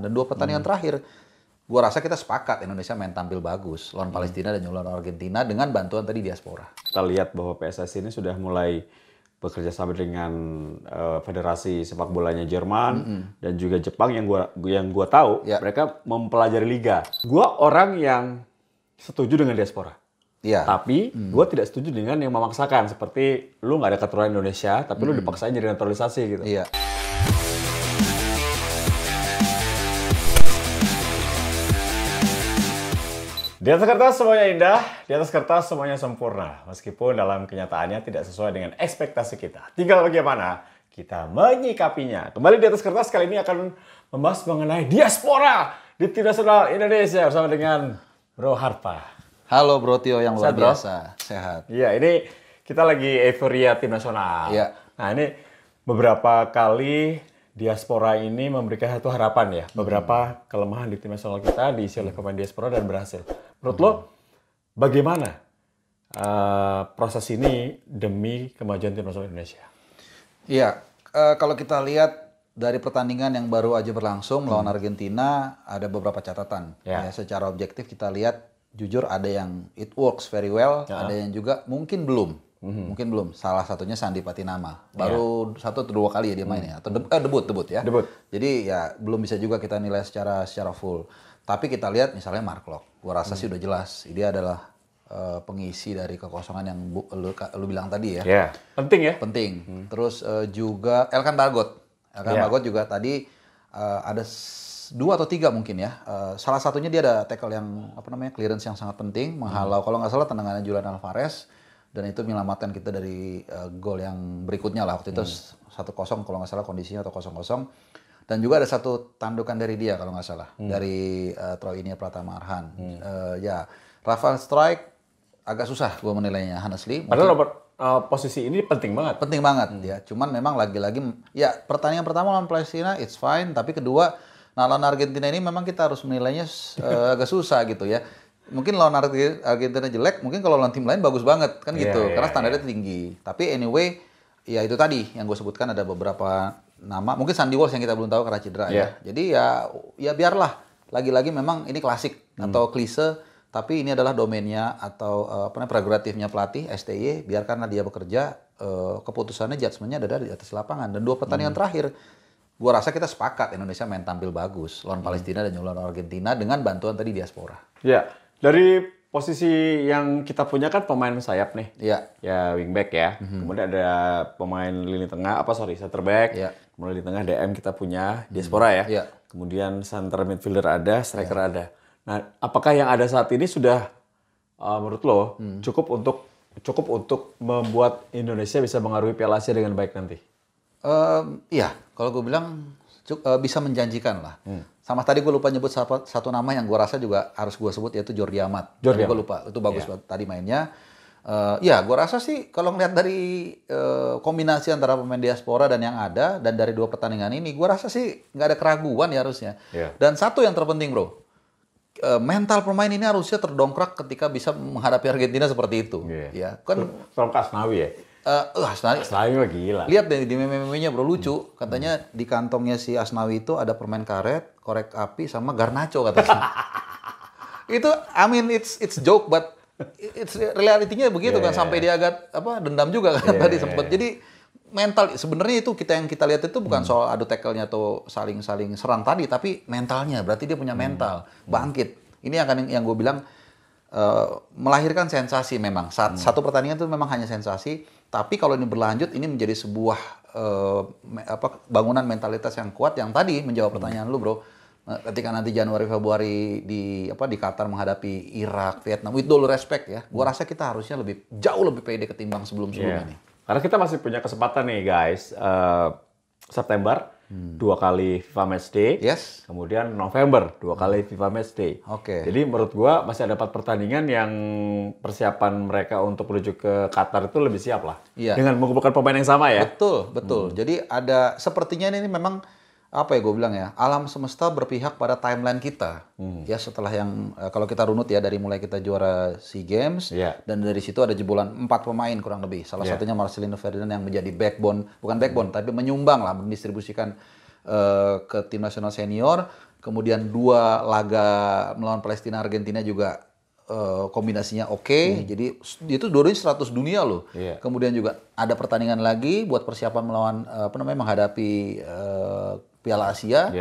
Dan 2 pertandingan terakhir, gua rasa kita sepakat Indonesia main tampil bagus lawan Palestina dan lawan Argentina dengan bantuan tadi diaspora. Kita lihat bahwa PSSI ini sudah mulai bekerja sama dengan federasi sepak bolanya Jerman dan juga Jepang yang gua tahu mereka mempelajari liga. Gua orang yang setuju dengan diaspora. Iya. Tapi gua tidak setuju dengan yang memaksakan seperti lu nggak ada keturunan Indonesia tapi lu dipaksain jadi naturalisasi gitu. Iya. Di atas kertas semuanya indah, di atas kertas semuanya sempurna. Meskipun dalam kenyataannya tidak sesuai dengan ekspektasi kita. Tinggal bagaimana kita menyikapinya. Kembali di atas kertas kali ini akan membahas mengenai diaspora di tim nasional Indonesia bersama dengan Bro Harpa. Halo Bro Tio yang luar Sehat, Bro? biasa, sehat. Iya, ini kita lagi euforia tim nasional. Iya. Nah, ini beberapa kali diaspora ini memberikan satu harapan ya. Beberapa kelemahan di tim nasional kita diisi oleh pemain diaspora dan berhasil. Menurut lo, bagaimana proses ini demi kemajuan tim nasional Indonesia? Iya, kalau kita lihat dari pertandingan yang baru aja berlangsung melawan Argentina, ada beberapa catatan. Ya, secara objektif kita lihat, jujur ada yang it works very well, ada yang juga mungkin belum. Mungkin belum. Salah satunya Sandi Patinama. Baru 1 atau 2 kali ya dia main ya. Atau debut ya. Debut. Jadi ya belum bisa juga kita nilai secara full. Tapi kita lihat misalnya Mark Locke. Gua rasa sih udah jelas. Dia adalah pengisi dari kekosongan yang lu bilang tadi ya. Ya, penting ya. Penting. Terus juga Elkan Bagot. Bagot juga tadi ada 2 atau 3 mungkin ya. Salah satunya dia ada tackle yang clearance yang sangat penting, menghalau kalau nggak salah tendangannya Julian Alvarez dan itu menyelamatkan kita dari gol yang berikutnya lah. Waktu itu 1-0 kalau nggak salah kondisinya atau 0-0. Dan juga ada 1 tandukan dari dia kalau nggak salah dari Troy ini Pratama Arhan. Ya, Rafael Strike agak susah gue menilainya honestly. Padahal posisi ini penting banget. Penting banget ya. Cuman memang lagi-lagi ya pertandingan pertama lawan Palestina it's fine, tapi kedua lawan Argentina ini memang kita harus menilainya agak susah gitu ya. Mungkin lawan Argentina jelek, mungkin kalau lawan tim lain bagus banget kan gitu. Karena standarnya tinggi. Tapi anyway, ya itu tadi yang gue sebutkan ada beberapa nama. Mungkin Sandy Walsh yang kita belum tahu karena cedera ya. Jadi ya biarlah. Lagi-lagi memang ini klasik atau klise. Tapi ini adalah domainnya atau prerogatifnya pelatih STY. Biarkanlah dia bekerja. Keputusannya, judgementnya ada di atas lapangan. Dan 2 pertandingan terakhir, gue rasa kita sepakat Indonesia main tampil bagus lawan Palestina dan lawan Argentina dengan bantuan tadi diaspora. Ya, dari posisi yang kita punya kan pemain sayap nih. Iya. Ya wingback ya. Kemudian ada pemain lini tengah, center back. Iya. Kemudian di tengah DM kita punya diaspora ya. Iya. Kemudian center midfielder ada, striker ada. Nah, apakah yang ada saat ini sudah menurut lo cukup untuk membuat Indonesia bisa mengaruhi Piala Asia dengan baik nanti? Iya, kalau gue bilang bisa menjanjikan lah. Sama tadi gue lupa nyebut satu nama yang gue rasa juga harus gue sebut yaitu Jordi Amat. Gue lupa, itu bagus banget tadi mainnya. Ya, gue rasa sih kalau ngeliat dari kombinasi antara pemain diaspora dan yang ada dan dari 2 pertandingan ini, gue rasa sih nggak ada keraguan ya harusnya. Dan satu yang terpenting bro, mental pemain ini harusnya terdongkrak ketika bisa menghadapi Argentina seperti itu. Ya, kan From Asnawi ya. Asnawi mah gila. Lihat deh di meme-memenya bro, lucu. Katanya di kantongnya si Asnawi itu ada permen karet, korek api, sama Garnacho katanya. Itu, I mean it's joke, but it's realitinya begitu kan. Sampai dia agak dendam juga kan tadi sempat. Jadi mental sebenarnya itu yang kita lihat itu bukan soal adu tackle-nya atau saling serang tadi, tapi mentalnya. Berarti dia punya mental, bangkit. Ini yang gue bilang melahirkan sensasi memang. Satu pertandingan itu memang hanya sensasi. Tapi kalau ini berlanjut, ini menjadi sebuah bangunan mentalitas yang kuat yang tadi menjawab pertanyaan lu bro. Ketika nanti Januari Februari di Qatar menghadapi Irak, Vietnam, with all respect ya, gua rasa kita harusnya jauh lebih pede ketimbang sebelum ini. Karena kita masih punya kesempatan nih guys, September 2 kali FIFA Matchday, kemudian November 2 kali FIFA Matchday. Jadi menurut gua masih ada 4 pertandingan yang persiapan mereka untuk menuju ke Qatar itu lebih siap lah. Dengan mengumpulkan pemain yang sama ya. Betul. Jadi ada sepertinya ini memang apa ya gue bilang ya, alam semesta berpihak pada timeline kita. Ya setelah yang kalau kita runut ya dari mulai kita juara SEA Games dan dari situ ada jebolan 4 pemain kurang lebih. Salah satunya Marcelino Ferdinand yang menjadi bukan backbone tapi menyumbang lah, mendistribusikan ke tim nasional senior. Kemudian 2 laga melawan Palestina Argentina juga kombinasinya oke. Jadi itu dua-duanya 100 dunia loh. Kemudian juga ada pertandingan lagi buat persiapan melawan menghadapi Piala Asia.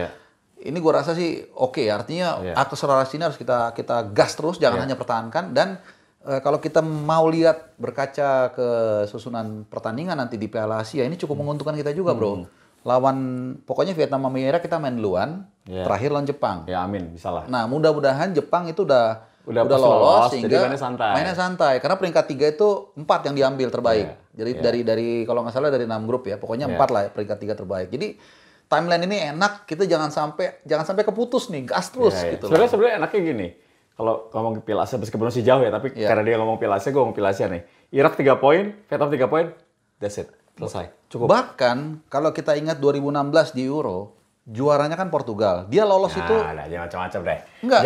Ini gue rasa sih oke. Artinya akselerasi ini harus kita gas terus, jangan hanya pertahankan. Dan kalau kita mau lihat berkaca ke susunan pertandingan nanti di Piala Asia, ini cukup menguntungkan kita juga, bro. Pokoknya Vietnam sama Irak kita main duluan, terakhir lawan Jepang. Ya amin, bisa lah. Nah, mudah-mudahan Jepang itu udah lolos sehingga mainnya santai. Karena peringkat 3 itu 4 yang diambil terbaik. Jadi dari kalau nggak salah dari 6 grup ya, pokoknya 4 lah peringkat 3 terbaik. Jadi timeline ini enak, kita jangan sampai keputus nih, gas terus gitu. Sebenarnya enaknya gini. Kalau ngomong Piala Asia meskipun masih jauh ya, tapi karena dia ngomong Piala Asia, gue ngomong Piala Asia nih. Irak 3 poin, Vietnam 3 poin, that's it. Selesai. Cukup. Bahkan kalau kita ingat 2016 di Euro, juaranya kan Portugal. Dia lolos itu. Nah, jangan macam-macam deh. Enggak,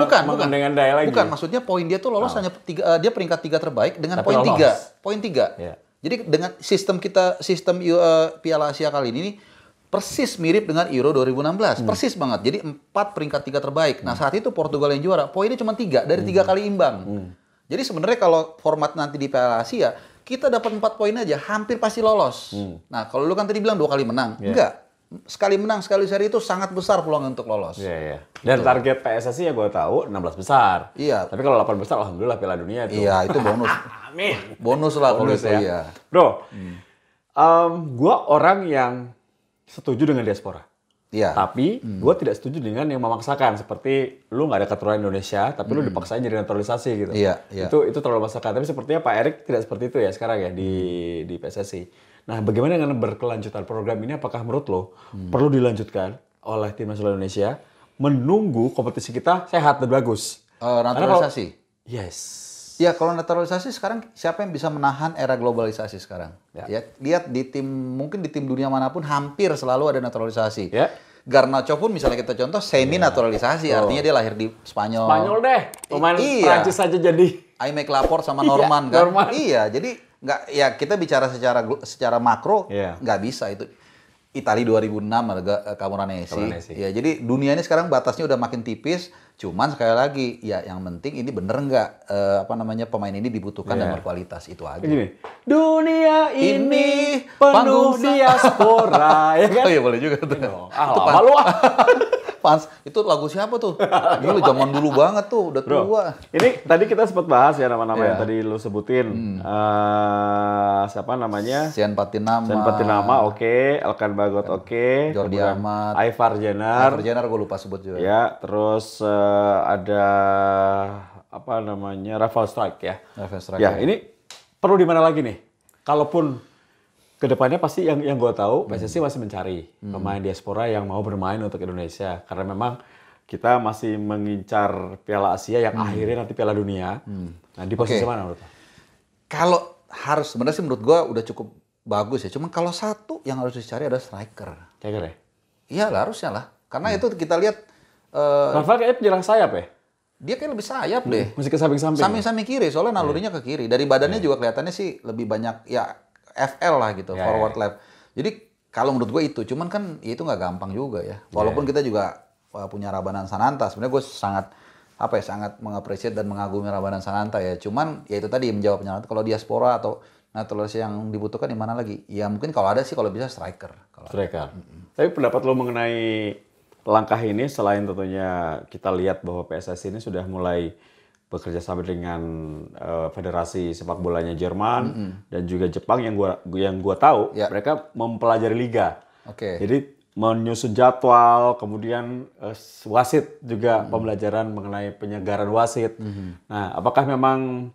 bukan mengandai-andai lagi. Bukan, maksudnya poin dia tuh lolos hanya dia peringkat 3 terbaik dengan poin 3. Poin 3. Jadi dengan sistem Piala Asia kali ini persis mirip dengan Euro 2016. Persis banget. Jadi 4 peringkat 3 terbaik. Nah, saat itu Portugal yang juara. Poinnya cuma 3 dari 3 kali imbang. Jadi sebenarnya kalau format nanti di Piala Asia, kita dapat 4 poin aja, hampir pasti lolos. Nah, kalau lu kan tadi bilang 2 kali menang. Enggak. Sekali menang, sekali seri itu sangat besar peluang untuk lolos. Dan target PSSI ya gue tahu 16 besar. Tapi kalau 8 besar, alhamdulillah Piala Dunia itu. Iya, itu bonus. Amin. Bonus lah bonus ya. Iya. Bro, gue orang yang setuju dengan diaspora. Tapi gue tidak setuju dengan yang memaksakan. Seperti lu nggak ada keturunan Indonesia, tapi lu dipaksain jadi naturalisasi gitu. Itu terlalu memaksakan. Tapi sepertinya Pak Erik tidak seperti itu ya sekarang ya di PSSI. Nah, bagaimana dengan berkelanjutan program ini? Apakah menurut lo perlu dilanjutkan oleh tim nasional Indonesia menunggu kompetisi kita sehat dan bagus? Naturalisasi? Yes. Ya, kalau naturalisasi sekarang siapa yang bisa menahan era globalisasi sekarang? Ya, lihat mungkin di tim dunia manapun hampir selalu ada naturalisasi. Garnacho pun misalnya kita contoh semi naturalisasi, artinya dia lahir di Spanyol. Spanyol deh, pemain Prancis saja jadi. Aimé Laporte sama Norman kan? Iya, jadi nggak, ya kita bicara secara makro nggak bisa itu. Italia 2006 ada Camoranesi. Ya, jadi dunia ini sekarang batasnya udah makin tipis. Cuman sekali lagi, ya yang penting ini bener nggak pemain ini dibutuhkan dan berkualitas, itu aja. Gini, dunia ini penuh diaspora, ya kan? Oh iya boleh juga tuh. Itu malu Fans, itu lagu siapa tuh? Gila, zaman dulu banget tuh, udah tua. Bro, ini tadi kita sempat bahas ya nama-nama yang tadi lu sebutin. Siapa namanya? Sean Patinama, oke. Elkan Bagot, oke. Jordi Amat. Ivar Jenner gue lupa sebut juga. Ya, terus ada apa namanya? Rafael Strijk ya. Ya, ini perlu di mana lagi nih? Kalaupun kedepannya pasti yang gue tahu PSSI masih mencari pemain diaspora yang mau bermain untuk Indonesia, karena memang kita masih mengincar Piala Asia yang akhirnya nanti Piala Dunia. Nah, di posisi mana menurut lo? Kalau harus, sebenarnya sih menurut gue udah cukup bagus ya. Cuman kalau satu yang harus dicari adalah striker. Striker ya? Iya lah, harusnya lah. Karena itu kita lihat Rafael kayaknya penyerang sayap ya? Dia kayak lebih sayap deh. Mesti ke samping-samping. Samping-samping kiri, soalnya nalurinya ke kiri. Dari badannya juga kelihatannya sih lebih banyak ya FL lah gitu, forward left. Jadi kalau menurut gue itu, cuman kan ya itu nggak gampang juga ya. Walaupun kita juga punya Rabanan Sananta, sebenarnya gue sangat mengapresiasi dan mengagumi Rabanan Sananta ya. Cuman ya itu tadi menjawab penyataan, kalau diaspora atau naturalisasi yang dibutuhkan di mana lagi? Ya mungkin kalau ada sih, kalau bisa striker. Tapi pendapat lo mengenai langkah ini, selain tentunya kita lihat bahwa PSSI ini sudah mulai bekerja sama dengan federasi sepak bolanya Jerman dan juga Jepang yang gua tahu mereka mempelajari liga. Jadi menyusun jadwal, kemudian wasit juga pembelajaran mengenai penyegaran wasit. Nah, apakah memang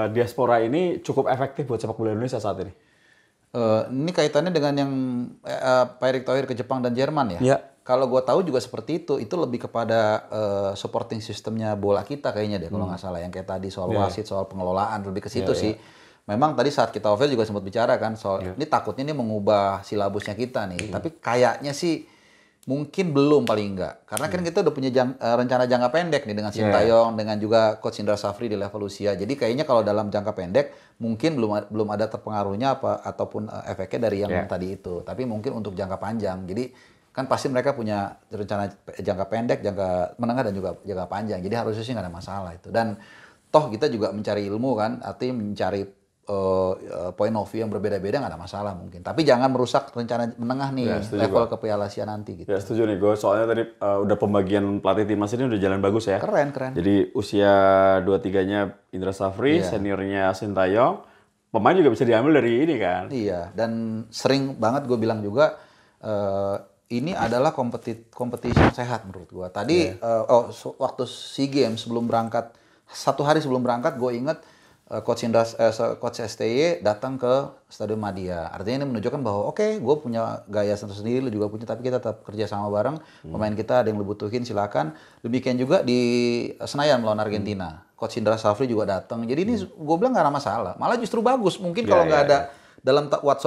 diaspora ini cukup efektif buat sepak bola Indonesia saat ini? Ini kaitannya dengan yang Pak Erick Thohir ke Jepang dan Jerman ya? Kalau gue tahu juga seperti itu lebih kepada supporting sistemnya bola kita kayaknya deh, kalau nggak salah. Yang kayak tadi soal wasit, soal pengelolaan, lebih ke situ sih. Memang tadi saat kita off juga sempat bicara kan soal ini takutnya ini mengubah silabusnya kita nih. Tapi kayaknya sih mungkin belum, paling enggak. Karena kan kita udah punya rencana jangka pendek nih dengan Sintayong, dengan juga Coach Indra Safri di level usia. Jadi kayaknya kalau dalam jangka pendek mungkin belum ada terpengaruhnya ataupun efeknya dari yang tadi itu. Tapi mungkin untuk jangka panjang. Jadi kan pasti mereka punya rencana jangka pendek, jangka menengah, dan juga jangka panjang. Jadi harusnya sih nggak ada masalah itu. Dan toh kita juga mencari ilmu kan, artinya mencari point of view yang berbeda-beda, nggak ada masalah mungkin. Tapi jangan merusak rencana menengah nih, level ke Piala Asia nanti gitu. Ya setuju nih gue, soalnya tadi udah pembagian pelatih timnas ini udah jalan bagus ya. Keren. Jadi usia 23-nya Indra Safri, seniornya Sintayong, pemain juga bisa diambil dari ini kan. Iya, dan sering banget gue bilang juga, ini adalah kompetisi yang sehat menurut gue. Tadi waktu SEA Games sebelum berangkat, 1 hari sebelum berangkat, gue inget Coach STY datang ke Stadion Madia. Artinya ini menunjukkan bahwa oke, gue punya gaya sendiri, lu juga punya, tapi kita tetap kerja sama bareng. Pemain kita ada yang lu butuhin, silakan. Demikian juga di Senayan melawan Argentina. Coach Indra Safri juga datang. Jadi ini gue bilang nggak ada masalah. Malah justru bagus. Mungkin kalau nggak ada dalam what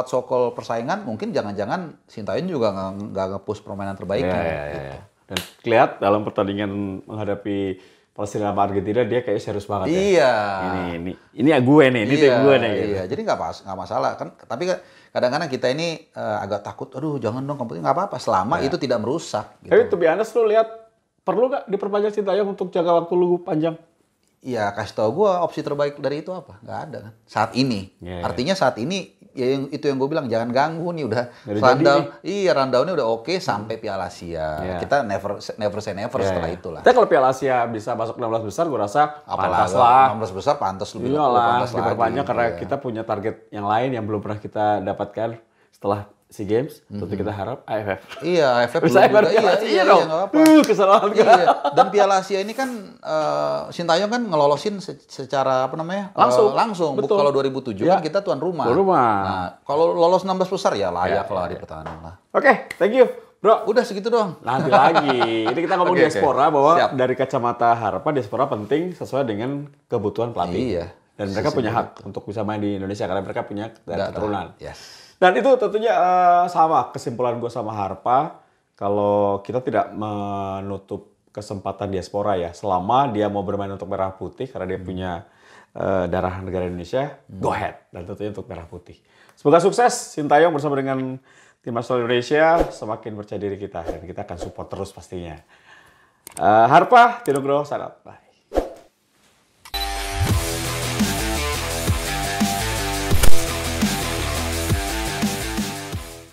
so call persaingan, mungkin jangan-jangan Sintayong juga nggak nge-push permainan terbaiknya. Gitu. Dan lihat dalam pertandingan menghadapi Palestina sama Argentina, dia kayak serius banget ya. Iya. Ini gue nih, ini tim gue nih. Gitu. Iya, jadi nggak masalah kan. Tapi kadang-kadang kita ini agak takut. Aduh, jangan dong kompetisi, nggak apa-apa. Selama itu tidak merusak. Gitu. Tapi to be honest, lu lihat perlu nggak diperpanjang Sintayong untuk jangka waktu lu panjang? Iya, kasih tau gue opsi terbaik dari itu apa? Nggak ada kan. Saat ini. Artinya saat ini, ya itu yang gue bilang, jangan ganggu nih udah. Rundown-nya udah oke sampai Piala Asia. Kita never say never setelah itulah. Tapi kalau Piala Asia bisa masuk 16 besar, gue rasa pantas lah. 16 besar pantas lebih pantas diperpanjang karena kita punya target yang lain yang belum pernah kita dapatkan setelah SEA Games. Tentu kita harap AFF. Iya, AFF bisa iya, nggak apa-apa. Kesalahan Dan Piala Asia ini kan Sintayong kan ngelolosin secara apa namanya? Langsung. Kalau 2007 kan kita tuan rumah. Nah, kalau lolos 16 besar ya layak lah dipertahankan lah. Oke, thank you. Bro, udah segitu doang. Nanti lagi. Ini kita ngomong diaspora bahwa dari kacamata harapan diaspora penting sesuai dengan kebutuhan pelatih. Iya. Dan mereka punya hak untuk bisa main di Indonesia karena mereka punya keturunan. Yes. Dan itu tentunya sama kesimpulan gue sama Harpa, kalau kita tidak menutup kesempatan diaspora ya, selama dia mau bermain untuk merah putih karena dia punya darah negara Indonesia, go ahead. Dan tentunya untuk merah putih. Semoga sukses Sintayong bersama dengan Timnas Indonesia, semakin percaya diri kita dan kita akan support terus pastinya. Harpa, Tino Groho, salam. Bye.